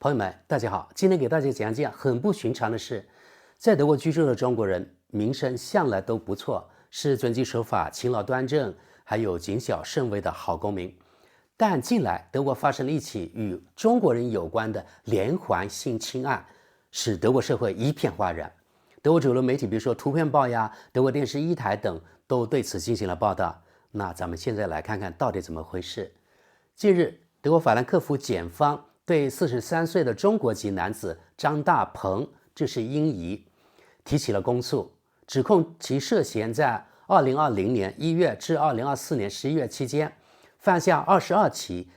朋友们，大家好，今天给大家讲讲很不寻常的事。在德国居住的中国人名声向来都不错，是遵纪守法、勤劳端正，还有谨小慎微的好公民。但近来德国发生了一起与中国人有关的连环性侵案，使德国社会一片哗然。德国主流媒体，比如说图片报呀、德国电视一台等，都对此进行了报道。那咱们现在来看看到底怎么回事。近日，德国法兰克福检方对43岁的中国籍男子张大鹏，这是英裔，提起了公诉，指控其涉嫌在2020年1月至2024年11月期间，犯下22起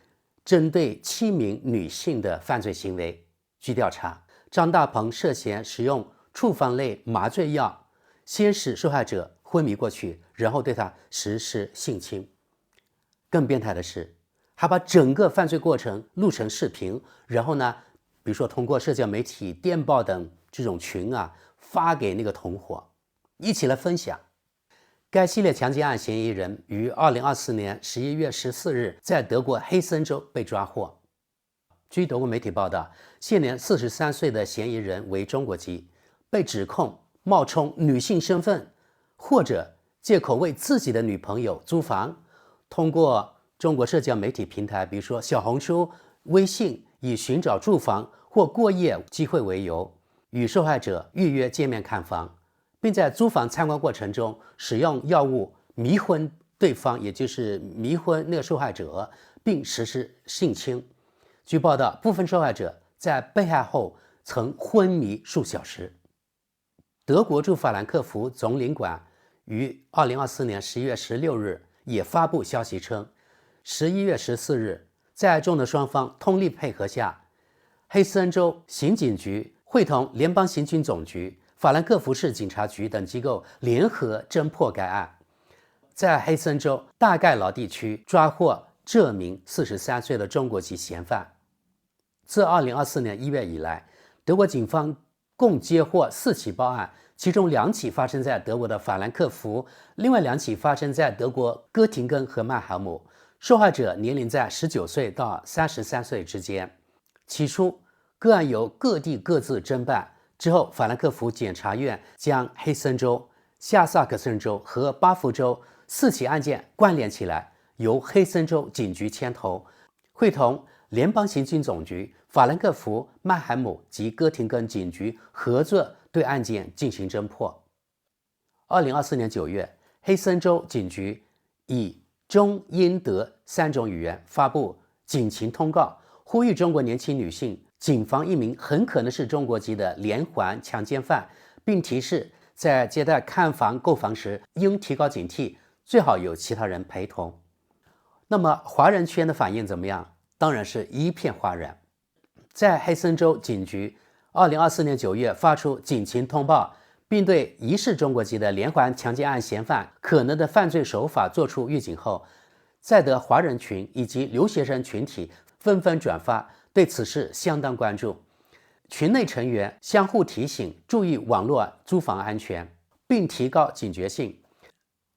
针对7名女性的犯罪行为。据调查，张大鹏涉嫌使用处方类麻醉药，先使受害者昏迷过去，然后对他实施性侵。更变态的是，还把整个犯罪过程录成视频，然后呢，比如说通过社交媒体、电报等这种群发给那个同伙，一起来分享。该系列强奸案嫌疑人于2024年11月14日在德国黑森州被抓获。据德国媒体报道，现年43岁的嫌疑人为中国籍，被指控冒充女性身份，或者借口为自己的女朋友租房，通过中国社交媒体平台，比如说小红书、微信，以寻找住房或过夜机会为由，与受害者预约见面看房，并在租房参观过程中使用药物迷昏对方，也就是迷昏那个受害者，并实施性侵。据报道，部分受害者在被害后曾昏迷数小时。德国驻法兰克福总领馆于2024年11月16日也发布消息称，11月14日，在中德双方通力配合下，黑森州刑警局会同联邦刑警总局、法兰克福市警察局等机构联合侦破该案，在黑森州大盖劳地区抓获这名43岁的中国籍嫌犯。自2024年1月以来，德国警方共接获4起报案，其中2起发生在德国的法兰克福，另外2起发生在德国哥廷根和曼海姆，受害者年龄在19岁到33岁之间。起初，个案由各地各自侦办，之后法兰克福检察院将黑森州、下萨克森州和巴福州4起案件关联起来，由黑森州警局牵头，会同联邦刑警总局、法兰克福、曼海姆及哥廷根警局合作对案件进行侦破。2024年9月，黑森州警局以中、英、德3种语言发布警情通告，呼吁中国年轻女性谨防一名很可能是中国籍的连环强奸犯，并提示在接待看房购房时应提高警惕，最好有其他人陪同。那么华人圈的反应怎么样？当然是一片哗然。在黑森州警局2024年9月发出警情通报，并对疑似中国籍的连环强奸案嫌犯可能的犯罪手法作出预警后，在德华人群以及留学生群体纷纷转发，对此事相当关注。群内成员相互提醒注意网络租房安全，并提高警觉性。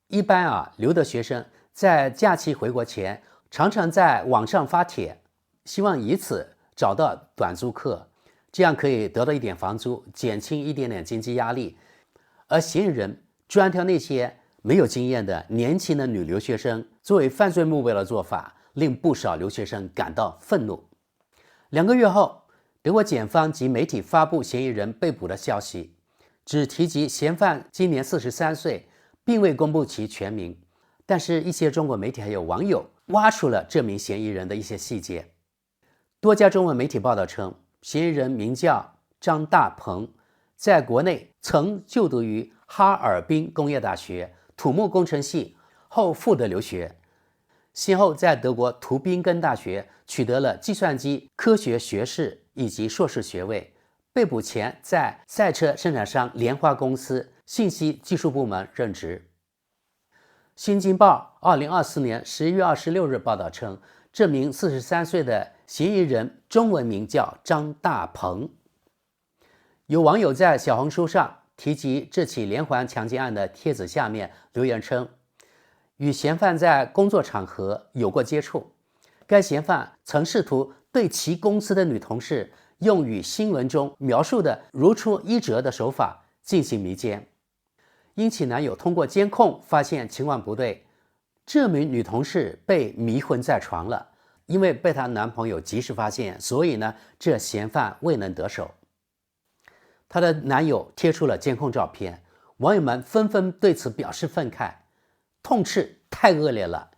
一般留德学生在假期回国前，常常在网上发帖，希望以此找到短租客，这样可以得到一点房租，减轻一点点经济压力。而嫌疑人专挑那些没有经验的年轻的女留学生作为犯罪目标的做法，令不少留学生感到愤怒。2个月后，德国检方及媒体发布嫌疑人被捕的消息，只提及嫌犯今年43岁，并未公布其全名。但是，一些中国媒体还有网友挖出了这名嫌疑人的一些细节。多家中文媒体报道称，嫌疑人名叫张大鹏，在国内曾就读于哈尔滨工业大学土木工程系，后赴德留学，先后在德国图宾根大学取得了计算机科学学士以及硕士学位。被捕前在赛车生产商莲花公司信息技术部门任职。新京报2024年11月26日报道称，这名43岁的嫌疑人中文名叫张大鹏。有网友在小红书上提及这起连环强奸案的帖子下面留言称，与嫌犯在工作场合有过接触，该嫌犯曾试图对其公司的女同事用与新闻中描述的如出一辙的手法进行迷奸。因其男友通过监控发现情况不对，这名女同事被迷昏在床了。因为被她男朋友及时发现，所以呢，这嫌犯未能得手。她的男友贴出了监控照片，网友们纷纷对此表示愤慨，痛斥太恶劣了。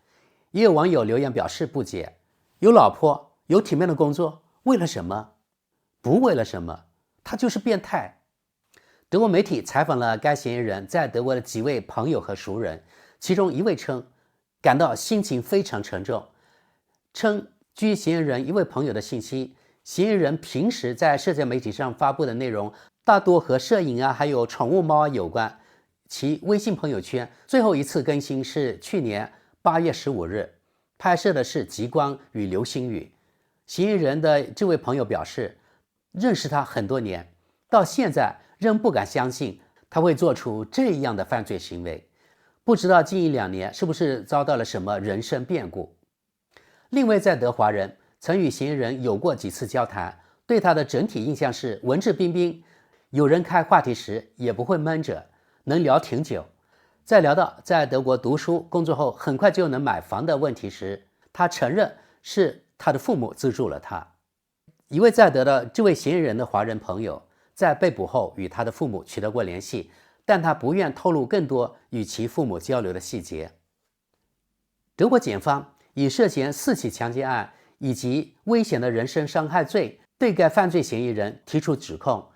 也有网友留言表示不解：有老婆，有体面的工作，为了什么？不为了什么，他就是变态。德国媒体采访了该嫌疑人在德国的几位朋友和熟人，其中一位称感到心情非常沉重，称据嫌疑人一位朋友的信息，嫌疑人平时在社交媒体上发布的内容大多和摄影还有宠物猫有关。其微信朋友圈最后一次更新是去年8月15日，拍摄的是极光与流星雨。嫌疑人的这位朋友表示，认识他很多年，到现在仍不敢相信他会做出这样的犯罪行为，不知道近1-2年是不是遭到了什么人身变故。另外在德华人曾与嫌疑人有过几次交谈，对他的整体印象是文质彬彬，有人开话题时也不会闷着，能聊挺久。在聊到在德国读书工作后很快就能买房的问题时，他承认是他的父母资助了他。一位在德的这位嫌疑人的华人朋友在被捕后与他的父母取得过联系，但他不愿透露更多与其父母交流的细节。德国检方以涉嫌4起强奸案以及危险的人身伤害罪对该犯罪嫌疑人提出指控。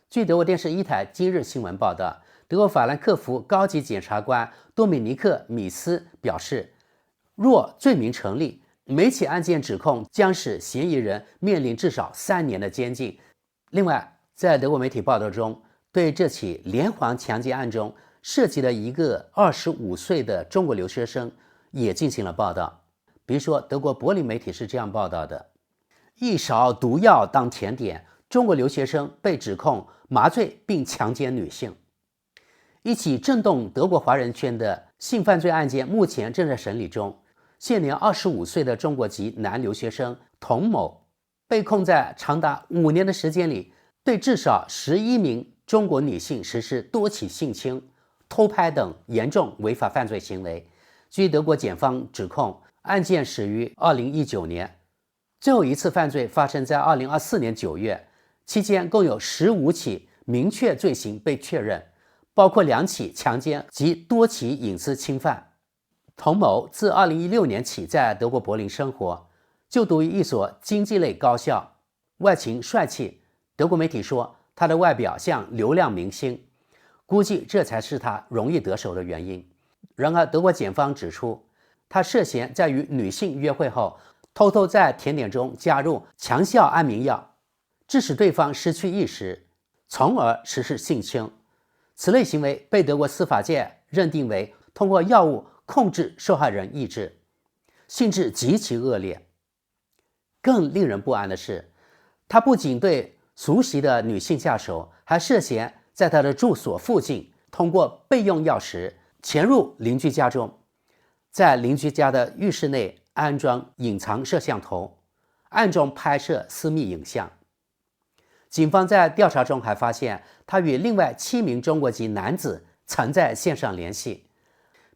据德国电视1台今日新闻报道，德国法兰克福高级检察官多米尼克·米斯表示，若罪名成立，每起案件指控将使嫌疑人面临至少3年的监禁。另外，在德国媒体报道中，对这起连环强奸案中涉及的一个25岁的中国留学生也进行了报道。比如说，德国柏林媒体是这样报道的：一勺毒药当甜点，中国留学生被指控麻醉并强奸女性。一起震动德国华人圈的性犯罪案件目前正在审理中。现年25岁的中国籍男留学生童某被控在长达5年的时间里，对至少11名中国女性实施多起性侵、偷拍等严重违法犯罪行为。据德国检方指控，案件始于2019年，最后一次犯罪发生在2024年9月，期间共有15起明确罪行被确认，包括2起强奸及多起隐私侵犯。童某自2016年起在德国柏林生活，就读于一所经济类高校，外形帅气。德国媒体说他的外表像流量明星，估计这才是他容易得手的原因。然而，德国检方指出，他涉嫌在与女性约会后，偷偷在甜点中加入强效安眠药，致使对方失去意识，从而实施性侵。此类行为被德国司法界认定为通过药物控制受害人意志，性质极其恶劣。更令人不安的是，他不仅对熟悉的女性下手，还涉嫌在他的住所附近通过备用钥匙潜入邻居家中，在邻居家的浴室内安装隐藏摄像头，暗中拍摄私密影像。警方在调查中还发现，他与另外7名中国籍男子曾在线上联系，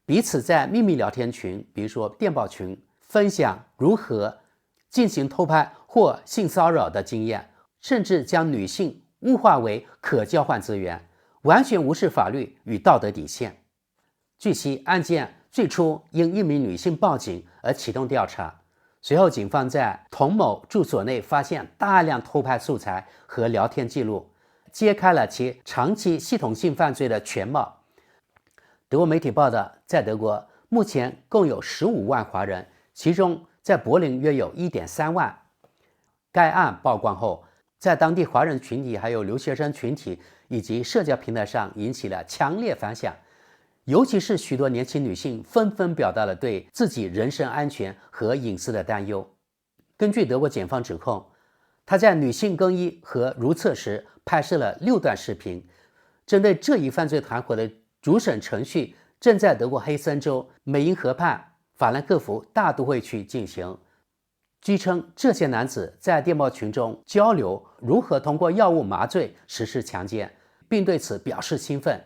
彼此在秘密聊天群，比如说电报群，分享如何进行偷拍或性骚扰的经验，甚至将女性物化为可交换资源，完全无视法律与道德底线。据悉，案件最初因一名女性报警而启动调查，随后警方在童某住所内发现大量偷拍素材和聊天记录，揭开了其长期系统性犯罪的全貌。德国媒体报道，在德国目前共有15万华人，其中在柏林约有 1.3 万。该案曝光后，在当地华人群体还有留学生群体以及社交平台上引起了强烈反响，尤其是许多年轻女性纷纷表达了对自己人身安全和隐私的担忧。根据德国检方指控，他在女性更衣和如厕时拍摄了6段视频。针对这一犯罪团伙的主审程序正在德国黑森州美因河畔法兰克福大都会区进行。据称这些男子在电报群中交流如何通过药物麻醉实施强奸，并对此表示兴奋。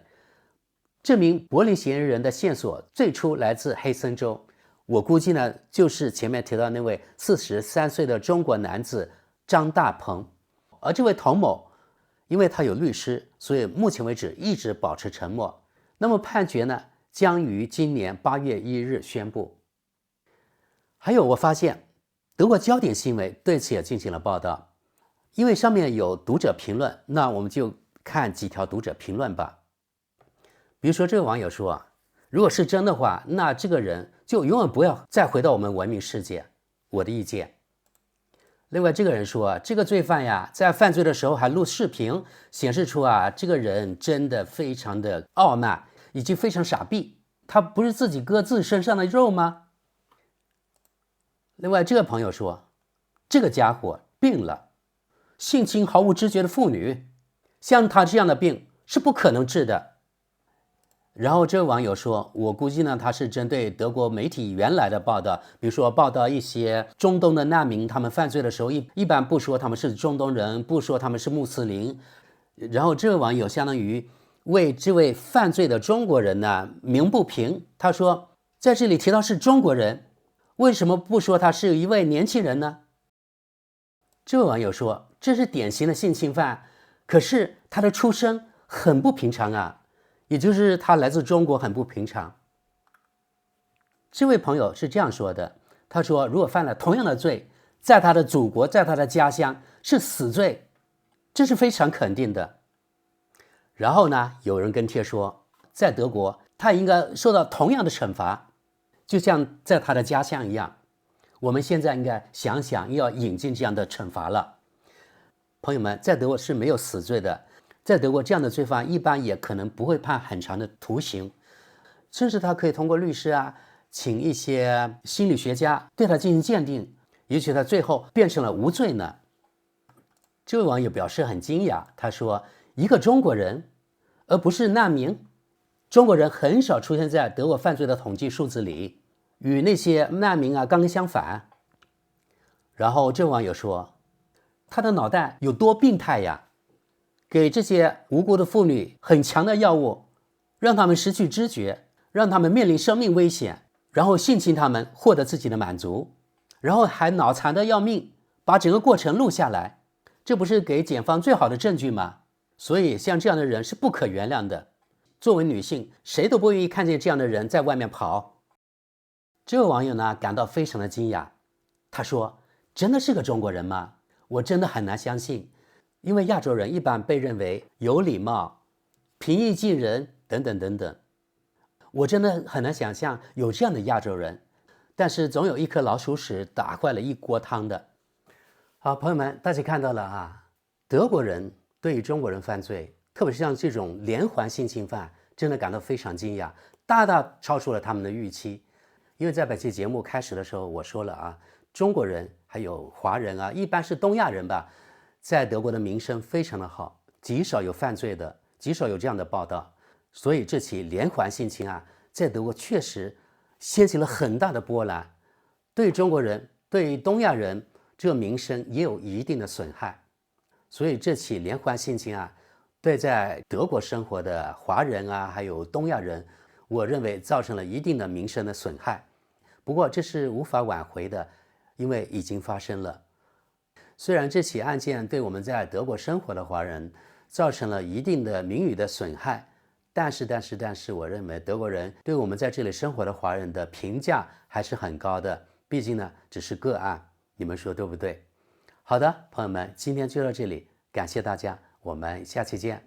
这名柏林嫌疑人的线索最初来自黑森州，我估计呢，就是前面提到那位43岁的中国男子张大鹏。而这位童某，因为他有律师，所以目前为止一直保持沉默。那么判决呢，将于今年8月1日宣布。还有，我发现德国焦点新闻对此也进行了报道，因为上面有读者评论，那我们就看几条读者评论吧。比如说，这个网友说如果是真的话，那这个人就永远不要再回到我们文明世界。我的意见。另外，这个人说这个罪犯呀，在犯罪的时候还录视频，显示出这个人真的非常的傲慢，以及非常傻逼。他不是自己割自己身上的肉吗？另外，这个朋友说，这个家伙病了，性情毫无知觉的妇女，像他这样的病是不可能治的。然后这位网友说，我估计呢，他是针对德国媒体原来的报道，比如说报道一些中东的难民，他们犯罪的时候一般不说他们是中东人，不说他们是穆斯林。然后这位网友相当于为这位犯罪的中国人呢鸣不平，他说在这里提到是中国人，为什么不说他是一位年轻人呢？这位网友说，这是典型的性侵犯，可是他的出身很不平常啊，也就是他来自中国很不平常。这位朋友是这样说的，他说如果犯了同样的罪，在他的祖国，在他的家乡是死罪，这是非常肯定的。然后呢，有人跟帖说，在德国他应该受到同样的惩罚，就像在他的家乡一样。我们现在应该想想要引进这样的惩罚了。朋友们，在德国是没有死罪的，在德国这样的罪犯一般也可能不会判很长的徒刑，甚至他可以通过律师请一些心理学家对他进行鉴定，也许他最后变成了无罪呢。这位网友表示很惊讶，他说一个中国人而不是难民，中国人很少出现在德国犯罪的统计数字里，与那些难民刚刚相反。然后这位网友说，他的脑袋有多病态呀，给这些无辜的妇女很强的药物，让他们失去知觉，让他们面临生命危险，然后性侵他们，获得自己的满足，然后还脑残的要命，把整个过程录下来，这不是给检方最好的证据吗？所以像这样的人是不可原谅的。作为女性，谁都不愿意看见这样的人在外面跑。这位网友呢感到非常的惊讶，他说，真的是个中国人吗？我真的很难相信，因为亚洲人一般被认为有礼貌、平易近人等等等等，我真的很难想象有这样的亚洲人，但是总有一颗老鼠屎打坏了一锅汤的。好，朋友们，大家看到了德国人对于中国人犯罪，特别是像这种连环性侵犯，真的感到非常惊讶，大大超出了他们的预期。因为在本期节目开始的时候我说了中国人还有华人一般是东亚人吧，在德国的名声非常的好，极少有犯罪的，极少有这样的报道。所以这起连环性侵在德国确实掀起了很大的波澜，对中国人，对东亚人这个名声也有一定的损害。所以这起连环性侵对在德国生活的华人还有东亚人，我认为造成了一定的名声的损害。不过这是无法挽回的，因为已经发生了。虽然这起案件对我们在德国生活的华人造成了一定的名誉的损害，但是我认为德国人对我们在这里生活的华人的评价还是很高的，毕竟呢只是个案，你们说对不对？好的，朋友们，今天就到这里，感谢大家，我们下期见。